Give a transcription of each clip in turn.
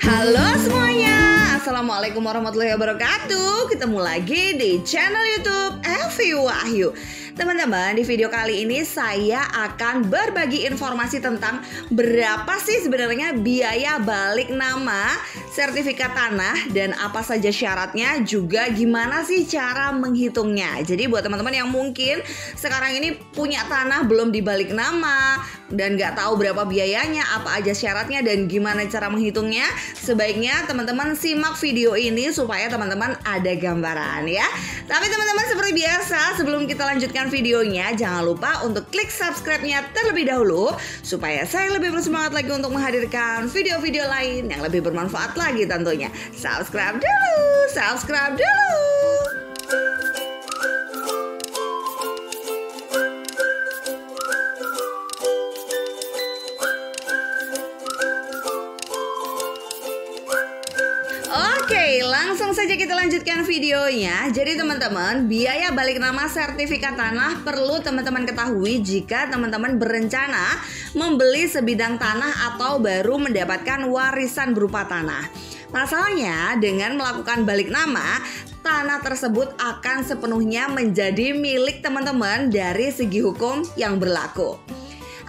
Halo semuanya, Assalamualaikum warahmatullahi wabarakatuh. Ketemu lagi di channel YouTube Evi Wahyu. Teman-teman, di video kali ini saya akan berbagi informasi tentang berapa sih sebenarnya biaya balik nama sertifikat tanah dan apa saja syaratnya, juga gimana sih cara menghitungnya. Jadi buat teman-teman yang mungkin sekarang ini punya tanah belum dibalik nama dan nggak tahu berapa biayanya, apa aja syaratnya dan gimana cara menghitungnya, sebaiknya teman-teman simak video ini supaya teman-teman ada gambaran ya. Tapi teman-teman, seperti biasa sebelum kita lanjutkan videonya, jangan lupa untuk klik subscribe-nya terlebih dahulu supaya saya lebih bersemangat lagi untuk menghadirkan video-video lain yang lebih bermanfaat lagi tentunya. Subscribe dulu. Oke, langsung saja kita lanjutkan videonya. Jadi teman-teman, biaya balik nama sertifikat tanah perlu teman-teman ketahui jika teman-teman berencana membeli sebidang tanah atau baru mendapatkan warisan berupa tanah. Pasalnya, dengan melakukan balik nama, tanah tersebut akan sepenuhnya menjadi milik teman-teman dari segi hukum yang berlaku.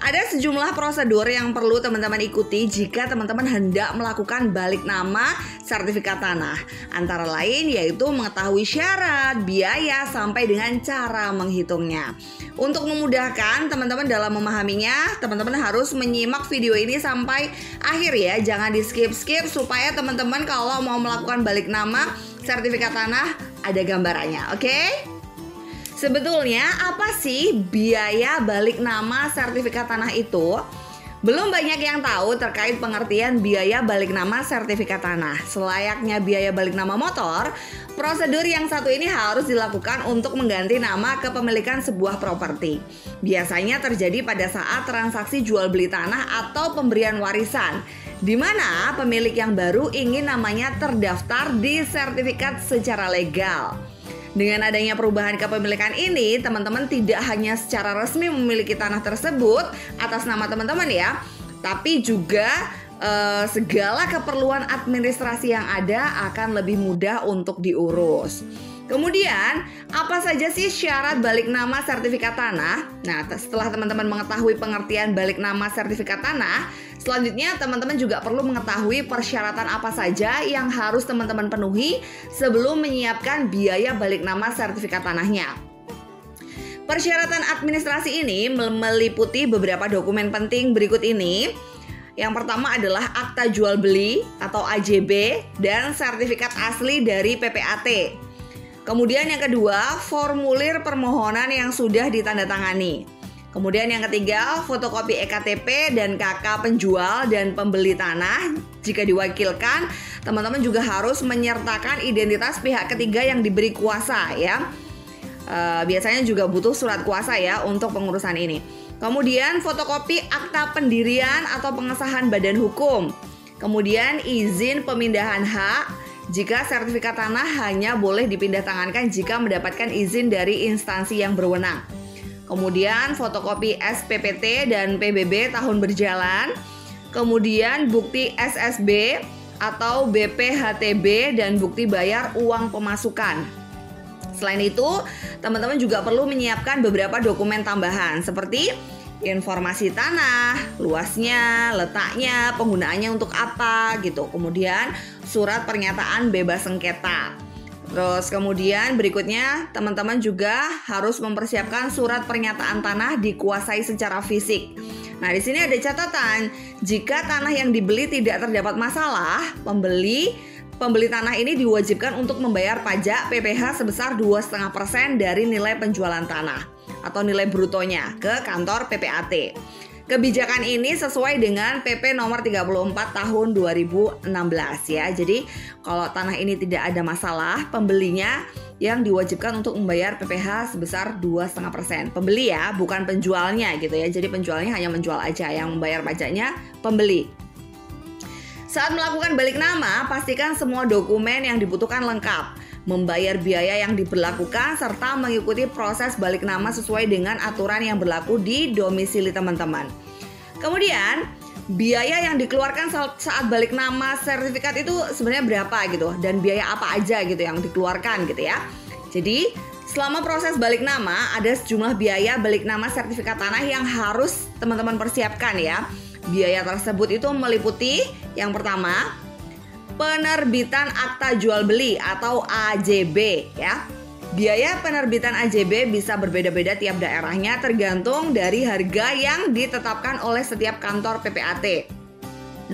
Ada sejumlah prosedur yang perlu teman-teman ikuti jika teman-teman hendak melakukan balik nama sertifikat tanah. Antara lain yaitu mengetahui syarat, biaya, sampai dengan cara menghitungnya. Untuk memudahkan teman-teman dalam memahaminya, teman-teman harus menyimak video ini sampai akhir ya. Jangan di skip-skip supaya teman-teman kalau mau melakukan balik nama sertifikat tanah ada gambarannya, oke? Sebetulnya apa sih biaya balik nama sertifikat tanah itu? Belum banyak yang tahu terkait pengertian biaya balik nama sertifikat tanah. Selayaknya biaya balik nama motor, prosedur yang satu ini harus dilakukan untuk mengganti nama kepemilikan sebuah properti. Biasanya terjadi pada saat transaksi jual beli tanah atau pemberian warisan, di mana pemilik yang baru ingin namanya terdaftar di sertifikat secara legal. Dengan adanya perubahan kepemilikan ini, teman-teman tidak hanya secara resmi memiliki tanah tersebut atas nama teman-teman ya, tapi juga segala keperluan administrasi yang ada akan lebih mudah untuk diurus. Kemudian, apa saja sih syarat balik nama sertifikat tanah? Nah, setelah teman-teman mengetahui pengertian balik nama sertifikat tanah, selanjutnya teman-teman juga perlu mengetahui persyaratan apa saja yang harus teman-teman penuhi sebelum menyiapkan biaya balik nama sertifikat tanahnya. Persyaratan administrasi ini meliputi beberapa dokumen penting berikut ini. Yang pertama adalah akta jual beli atau AJB dan sertifikat asli dari PPAT. Kemudian yang kedua, formulir permohonan yang sudah ditandatangani. Kemudian yang ketiga, fotokopi EKTP dan KK penjual dan pembeli tanah. Jika diwakilkan, teman-teman juga harus menyertakan identitas pihak ketiga yang diberi kuasa ya. Biasanya juga butuh surat kuasa ya untuk pengurusan ini. Kemudian fotokopi akta pendirian atau pengesahan badan hukum. Kemudian izin pemindahan hak. Jika sertifikat tanah hanya boleh dipindah tangankan jika mendapatkan izin dari instansi yang berwenang. Kemudian fotokopi SPPT dan PBB tahun berjalan. Kemudian bukti SSB atau BPHTB dan bukti bayar uang pemasukan. Selain itu, teman-teman juga perlu menyiapkan beberapa dokumen tambahan seperti informasi tanah, luasnya, letaknya, penggunaannya untuk apa gitu. Kemudian surat pernyataan bebas sengketa. Terus kemudian berikutnya teman-teman juga harus mempersiapkan surat pernyataan tanah dikuasai secara fisik. Nah, di sini ada catatan, jika tanah yang dibeli tidak terdapat masalah, pembeli tanah ini diwajibkan untuk membayar pajak PPh sebesar 2,5% dari nilai penjualan tanah atau nilai brutonya ke kantor PPAT. Kebijakan ini sesuai dengan PP nomor 34 tahun 2016 ya. Jadi kalau tanah ini tidak ada masalah, pembelinya yang diwajibkan untuk membayar PPh sebesar 2,5%. Pembeli ya, bukan penjualnya gitu ya. Jadi penjualnya hanya menjual aja, yang membayar pajaknya pembeli. Saat melakukan balik nama, pastikan semua dokumen yang dibutuhkan lengkap, membayar biaya yang diberlakukan, serta mengikuti proses balik nama sesuai dengan aturan yang berlaku di domisili teman-teman. Kemudian, biaya yang dikeluarkan saat balik nama sertifikat itu sebenarnya berapa gitu, dan biaya apa aja gitu yang dikeluarkan gitu ya. Jadi selama proses balik nama ada sejumlah biaya balik nama sertifikat tanah yang harus teman-teman persiapkan ya. Biaya tersebut itu meliputi yang pertama, penerbitan akta jual beli atau AJB ya. Biaya penerbitan AJB bisa berbeda-beda tiap daerahnya tergantung dari harga yang ditetapkan oleh setiap kantor PPAT.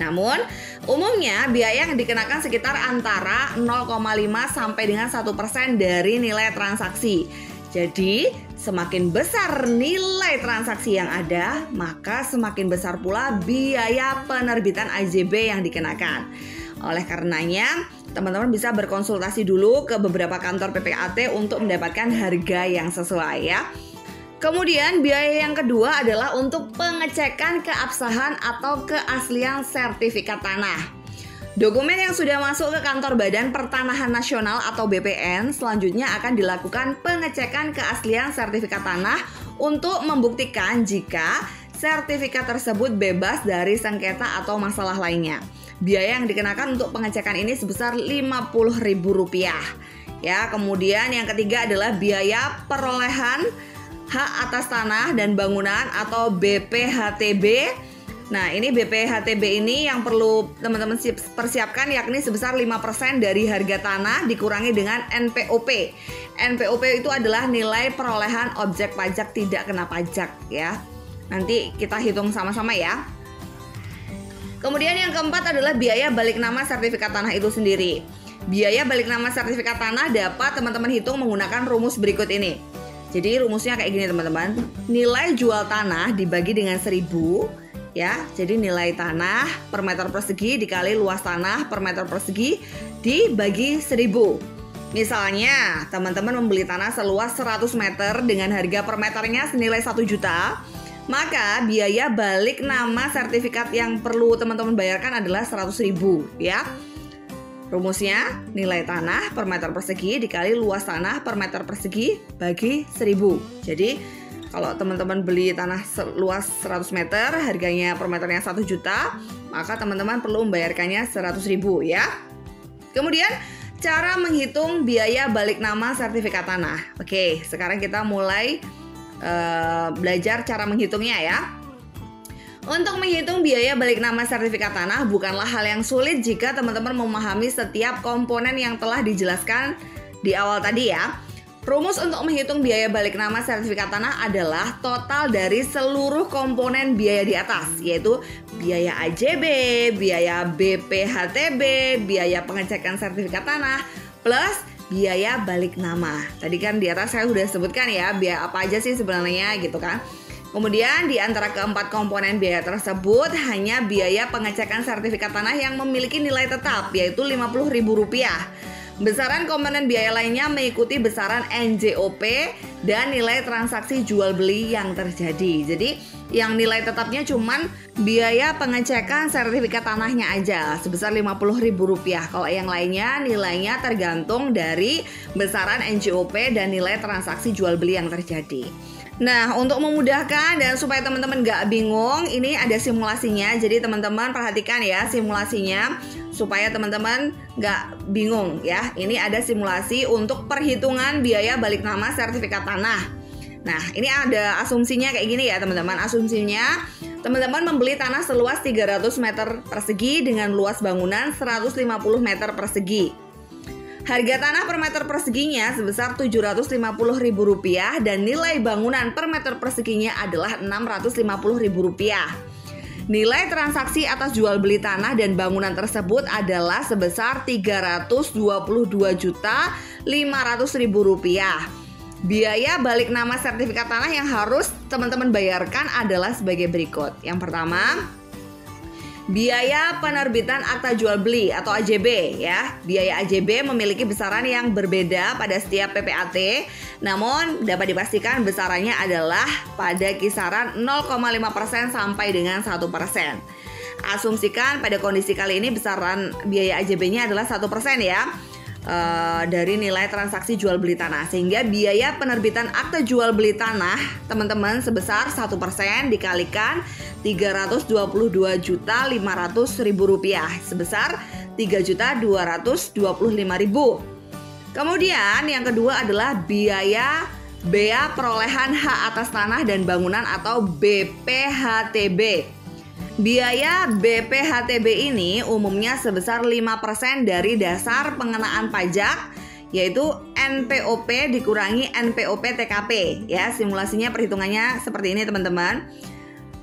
Namun, umumnya biaya yang dikenakan sekitar antara 0,5 sampai dengan 1% dari nilai transaksi. Jadi, semakin besar nilai transaksi yang ada, maka semakin besar pula biaya penerbitan AJB yang dikenakan. Oleh karenanya, teman-teman bisa berkonsultasi dulu ke beberapa kantor PPAT untuk mendapatkan harga yang sesuai ya. Kemudian biaya yang kedua adalah untuk pengecekan keabsahan atau keaslian sertifikat tanah. Dokumen yang sudah masuk ke kantor Badan Pertanahan Nasional atau BPN selanjutnya akan dilakukan pengecekan keaslian sertifikat tanah untuk membuktikan jika sertifikat tersebut bebas dari sengketa atau masalah lainnya. Biaya yang dikenakan untuk pengecekan ini sebesar Rp50.000 ya. Kemudian yang ketiga adalah biaya perolehan hak atas tanah dan bangunan atau BPHTB. Nah, ini BPHTB ini yang perlu teman-teman persiapkan, yakni sebesar 5% dari harga tanah dikurangi dengan NPOP. NPOP itu adalah nilai perolehan objek pajak tidak kena pajak ya. Nanti kita hitung sama-sama ya. Kemudian yang keempat adalah biaya balik nama sertifikat tanah itu sendiri. Biaya balik nama sertifikat tanah dapat teman-teman hitung menggunakan rumus berikut ini. Jadi rumusnya kayak gini teman-teman. Nilai jual tanah dibagi dengan 1000 ya. Jadi nilai tanah per meter persegi dikali luas tanah per meter persegi dibagi 1000. Misalnya teman-teman membeli tanah seluas 100 meter dengan harga per meternya senilai 1 juta. Maka biaya balik nama sertifikat yang perlu teman-teman bayarkan adalah 100.000 ya. Rumusnya nilai tanah per meter persegi dikali luas tanah per meter persegi bagi 1000. Jadi kalau teman-teman beli tanah luas 100 meter harganya per meternya 1 juta, maka teman-teman perlu membayarkannya 100.000 ya. Kemudian cara menghitung biaya balik nama sertifikat tanah. Oke, sekarang kita mulai belajar cara menghitungnya ya. Untuk menghitung biaya balik nama sertifikat tanah bukanlah hal yang sulit jika teman-teman memahami setiap komponen yang telah dijelaskan di awal tadi ya. Rumus untuk menghitung biaya balik nama sertifikat tanah adalah total dari seluruh komponen biaya di atas, yaitu biaya AJB, biaya BPHTB, biaya pengecekan sertifikat tanah, plus biaya balik nama. Tadi kan di atas saya sudah sebutkan ya, biaya apa aja sih sebenarnya gitu kan. Kemudian di antara keempat komponen biaya tersebut hanya biaya pengecekan sertifikat tanah yang memiliki nilai tetap, yaitu Rp50.000. Besaran komponen biaya lainnya mengikuti besaran NJOP dan nilai transaksi jual beli yang terjadi. Jadi yang nilai tetapnya cuman biaya pengecekan sertifikat tanahnya aja sebesar Rp50.000. Kalau yang lainnya nilainya tergantung dari besaran NJOP dan nilai transaksi jual beli yang terjadi. Nah, untuk memudahkan dan supaya teman-teman gak bingung, ini ada simulasinya. Jadi teman-teman perhatikan ya simulasinya supaya teman-teman gak bingung ya. Ini ada simulasi untuk perhitungan biaya balik nama sertifikat tanah. Nah, ini ada asumsinya kayak gini ya teman-teman. Asumsinya teman-teman membeli tanah seluas 300 meter persegi dengan luas bangunan 150 meter persegi. Harga tanah per meter perseginya sebesar Rp750.000 dan nilai bangunan per meter perseginya adalah Rp650.000. Nilai transaksi atas jual beli tanah dan bangunan tersebut adalah sebesar Rp322.500.000. Biaya balik nama sertifikat tanah yang harus teman-teman bayarkan adalah sebagai berikut. Yang pertama, biaya penerbitan akta jual beli atau AJB ya. Biaya AJB memiliki besaran yang berbeda pada setiap PPAT, namun dapat dipastikan besarannya adalah pada kisaran 0,5% sampai dengan 1%. Asumsikan pada kondisi kali ini besaran biaya AJB-nya adalah 1% ya. Dari nilai transaksi jual beli tanah, sehingga biaya penerbitan akta jual beli tanah teman-teman sebesar 1% dikalikan Rp322.500.000 sebesar Rp3.225.000. Kemudian yang kedua adalah biaya bea perolehan hak atas tanah dan bangunan atau BPHTB. Biaya BPHTB ini umumnya sebesar 5% dari dasar pengenaan pajak, yaitu NPOP dikurangi NPOP TKP. Ya, simulasinya perhitungannya seperti ini teman-teman.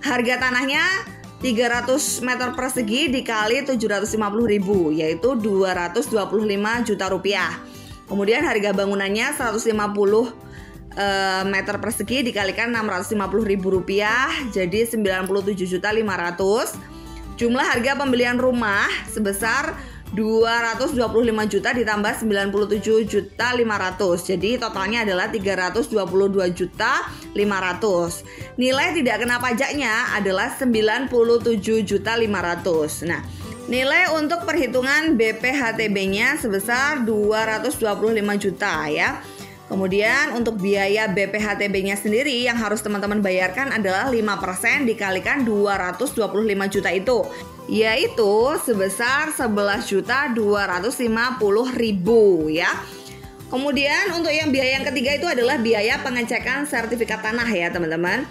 Harga tanahnya 300 meter persegi dikali 750.000, yaitu 225 juta rupiah. Kemudian harga bangunannya 150 meter persegi dikalikan 650.000 rupiah, jadi 97.500. Jumlah harga pembelian rumah sebesar 225 juta ditambah 97.500, jadi totalnya adalah 322.500. Nilai tidak kena pajaknya adalah 97.500. Nah, nilai untuk perhitungan BPHTB-nya sebesar 225 juta ya. Kemudian untuk biaya BPHTB-nya sendiri yang harus teman-teman bayarkan adalah 5% dikalikan 225 juta itu, yaitu sebesar 11.250.000 ya. Kemudian untuk yang biaya yang ketiga itu adalah biaya pengecekan sertifikat tanah ya teman-teman.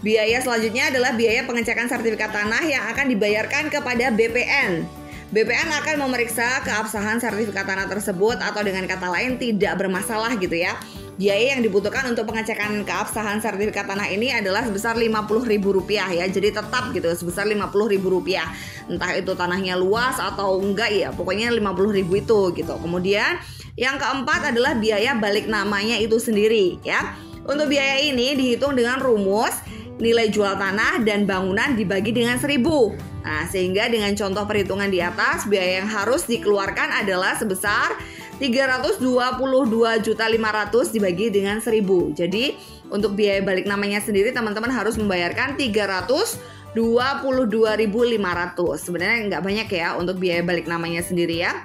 Biaya selanjutnya adalah biaya pengecekan sertifikat tanah yang akan dibayarkan kepada BPN. BPN akan memeriksa keabsahan sertifikat tanah tersebut atau dengan kata lain tidak bermasalah gitu ya. Biaya yang dibutuhkan untuk pengecekan keabsahan sertifikat tanah ini adalah sebesar Rp50.000 ya. Jadi tetap gitu sebesar Rp50.000. Entah itu tanahnya luas atau enggak ya, pokoknya Rp50.000 itu gitu. Kemudian yang keempat adalah biaya balik namanya itu sendiri ya. Untuk biaya ini dihitung dengan rumus nilai jual tanah dan bangunan dibagi dengan 1.000. Nah, sehingga dengan contoh perhitungan di atas, biaya yang harus dikeluarkan adalah sebesar 322.500 dibagi dengan 1.000. Jadi, untuk biaya balik namanya sendiri teman-teman harus membayarkan 322.500. Sebenarnya nggak banyak ya untuk biaya balik namanya sendiri ya.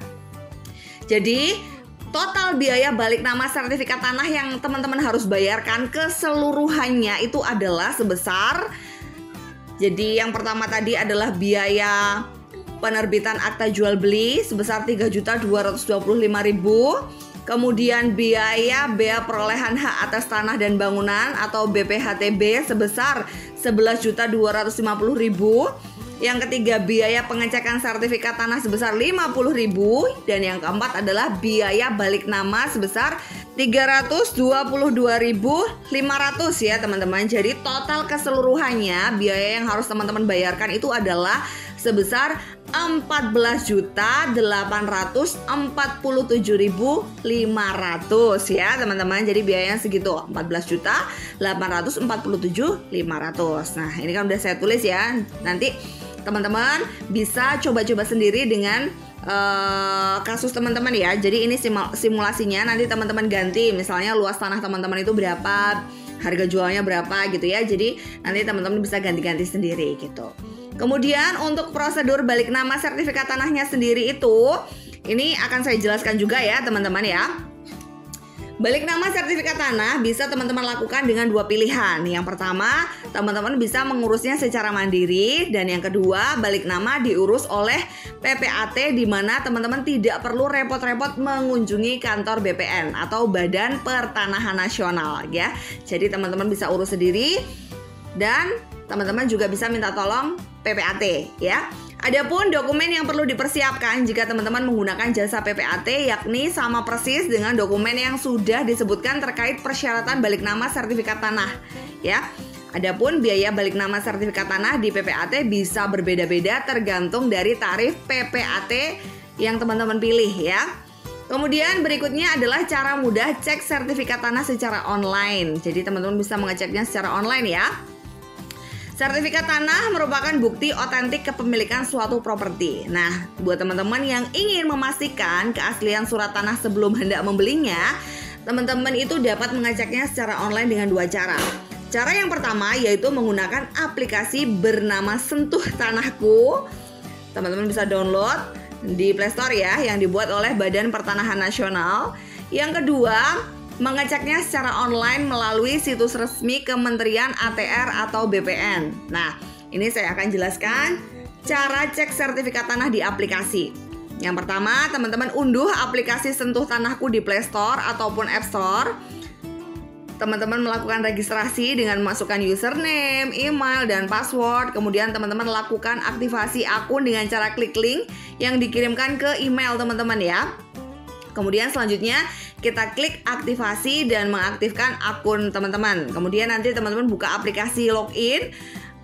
Jadi, total biaya balik nama sertifikat tanah yang teman-teman harus bayarkan keseluruhannya itu adalah sebesar, jadi yang pertama tadi adalah biaya penerbitan akta jual beli sebesar 3.225.000. Kemudian biaya bea perolehan hak atas tanah dan bangunan atau BPHTB sebesar 11.250.000. Yang ketiga biaya pengecekan sertifikat tanah sebesar 50.000. Dan yang keempat adalah biaya balik nama sebesar 322.500 ya teman-teman. Jadi total keseluruhannya biaya yang harus teman-teman bayarkan itu adalah sebesar 14.847.500 ya teman-teman. Jadi biayanya segitu 14.847.500. Nah, ini kan udah saya tulis ya. Nanti teman-teman bisa coba-coba sendiri dengan kasus teman-teman ya. Jadi ini simulasinya, nanti teman-teman ganti, misalnya luas tanah teman-teman itu berapa, harga jualnya berapa gitu ya. Jadi nanti teman-teman bisa ganti-ganti sendiri gitu. Kemudian untuk prosedur balik nama sertifikat tanahnya sendiri itu, ini akan saya jelaskan juga ya teman-teman ya. Balik nama sertifikat tanah bisa teman-teman lakukan dengan dua pilihan. Yang pertama, teman-teman bisa mengurusnya secara mandiri. Dan yang kedua, balik nama diurus oleh PPAT, di mana teman-teman tidak perlu repot-repot mengunjungi kantor BPN atau Badan Pertanahan Nasional ya. Jadi teman-teman bisa urus sendiri dan teman-teman juga bisa minta tolong PPAT ya. Adapun dokumen yang perlu dipersiapkan jika teman-teman menggunakan jasa PPAT yakni sama persis dengan dokumen yang sudah disebutkan terkait persyaratan balik nama sertifikat tanah ya. Adapun biaya balik nama sertifikat tanah di PPAT bisa berbeda-beda tergantung dari tarif PPAT yang teman-teman pilih ya. Kemudian berikutnya adalah cara mudah cek sertifikat tanah secara online. Jadi teman-teman bisa mengeceknya secara online ya. Sertifikat tanah merupakan bukti otentik kepemilikan suatu properti. Nah, buat teman-teman yang ingin memastikan keaslian surat tanah sebelum hendak membelinya, teman-teman itu dapat mengeceknya secara online dengan dua cara. Cara yang pertama yaitu menggunakan aplikasi bernama Sentuh Tanahku. Teman-teman bisa download di Play Store ya, yang dibuat oleh Badan Pertanahan Nasional. Yang kedua, mengeceknya secara online melalui situs resmi Kementerian ATR atau BPN. Nah, Ini saya akan jelaskan cara cek sertifikat tanah di aplikasi. Yang pertama, teman-teman unduh aplikasi Sentuh Tanahku di Play Store ataupun App Store. Teman-teman melakukan registrasi dengan memasukkan username, email, dan password. Kemudian teman-teman lakukan aktivasi akun dengan cara klik link yang dikirimkan ke email teman-teman ya. Kemudian selanjutnya kita klik aktivasi dan mengaktifkan akun teman-teman. Kemudian nanti teman-teman buka aplikasi login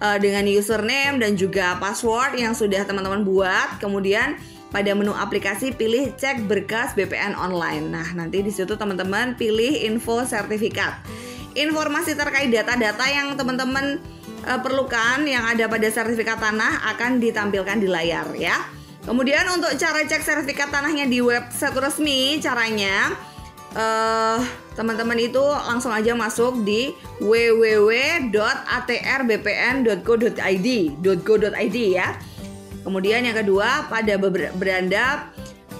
dengan username dan juga password yang sudah teman-teman buat. Kemudian pada menu aplikasi pilih cek berkas BPN online. Nah, nanti di situ teman-teman pilih info sertifikat. Informasi terkait data-data yang teman-teman perlukan yang ada pada sertifikat tanah akan ditampilkan di layar ya. Kemudian untuk cara cek sertifikat tanahnya di website resmi, caranya teman-teman itu langsung aja masuk di www.atrbpn.go.id ya. Kemudian yang kedua, pada beranda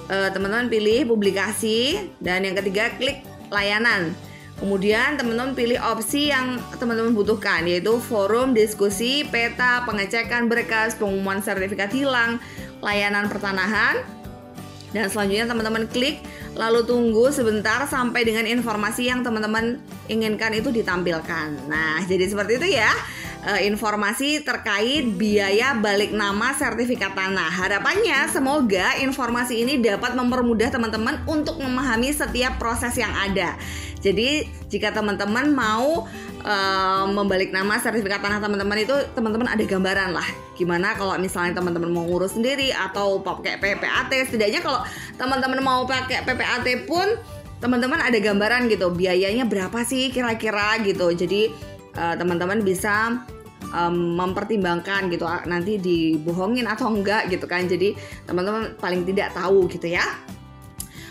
teman-teman pilih publikasi, dan yang ketiga klik layanan. Kemudian teman-teman pilih opsi yang teman-teman butuhkan, yaitu forum, diskusi, peta, pengecekan berkas, pengumuman sertifikat hilang, layanan pertanahan. Dan selanjutnya teman-teman klik, lalu tunggu sebentar sampai dengan informasi yang teman-teman inginkan itu ditampilkan. Nah, jadi seperti itu ya. Informasi terkait biaya balik nama sertifikat tanah. Harapannya semoga informasi ini dapat mempermudah teman-teman untuk memahami setiap proses yang ada. Jadi jika teman-teman mau membalik nama sertifikat tanah teman-teman itu, teman-teman ada gambaran lah gimana kalau misalnya teman-teman mau ngurus sendiri atau pakai PPAT. Setidaknya kalau teman-teman mau pakai PPAT pun teman-teman ada gambaran gitu, biayanya berapa sih kira-kira gitu. Jadi teman-teman bisa mempertimbangkan gitu, nanti dibohongin atau enggak gitu kan. Jadi teman-teman paling tidak tahu gitu ya.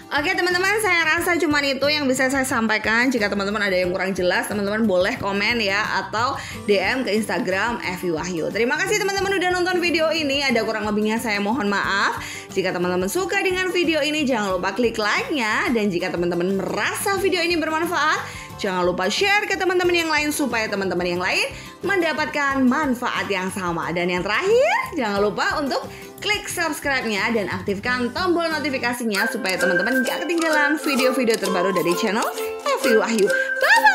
Oke teman-teman, saya rasa cuman itu yang bisa saya sampaikan. Jika teman-teman ada yang kurang jelas, teman-teman boleh komen ya, atau DM ke Instagram Evi Wahyu. Terima kasih teman-teman udah nonton video ini. Ada kurang lebihnya saya mohon maaf. Jika teman-teman suka dengan video ini, jangan lupa klik like-nya. Dan jika teman-teman merasa video ini bermanfaat, jangan lupa share ke teman-teman yang lain supaya teman-teman yang lain mendapatkan manfaat yang sama. Dan yang terakhir, jangan lupa untuk klik subscribe-nya dan aktifkan tombol notifikasinya supaya teman-teman gak ketinggalan video-video terbaru dari channel Evi Wahyu. Bye-bye!